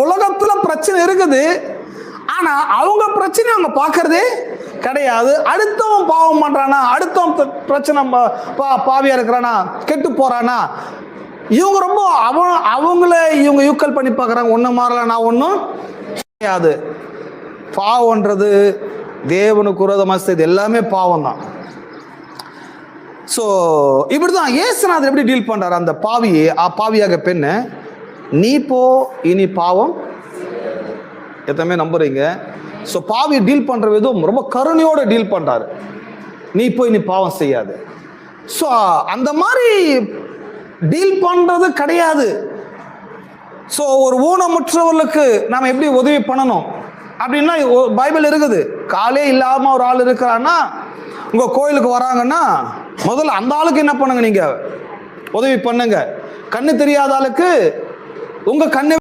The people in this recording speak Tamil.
உலகத்துல பிரச்சனை இருக்குது, ஆனா அவங்க பிரச்சனை அவங்க பார்க்கறதே கிடையாது. அடுத்தவன் பாவம் பண்றானா, அடுத்தவன் பிரச்சனை பாவியா இருக்கிறானா, கெட்டு போறானா, இவங்க ரொம்ப அவங்கள இவங்க யூக்கல் பண்ணி பார்க்கறாங்க. ஒன்னும் மாறல, நான் ஒன்னும் கிடையாது. பாவம்ன்றது தேவனுக்கு விரோதமா செய்து எல்லாமே பாவம் தான். ஸோ இப்படிதான் இயேசுநாதர் எப்படி டீல் பண்றாரு அந்த பாவியாக பெண்ணு. நீ போ, இனி பாவம் எத்தமே நம்புறீங்க. ஸோ பாவியை டீல் பண்ற விதம் ரொம்ப கருணையோட டீல் பண்றாரு. நீ போய் நீ பாவம் செய்யாது. ஸோ அந்த மாதிரி டீல் பண்றது கிடையாது. ஸோ ஒரு ஊனமுற்றவர்களுக்கு நாம் எப்படி உதவி பண்ணணும் அப்படின்னா பைபிள் இருக்குது. காலே இல்லாம ஒரு ஆள் இருக்கிறான்னா உங்க கோயிலுக்கு வராங்கன்னா முதல்ல அந்த ஆளுக்கு என்ன பண்ணுங்க, நீங்க உதவி பண்ணுங்க. கண்ணு தெரியாத ஆளுக்கு உங்க கண்ணு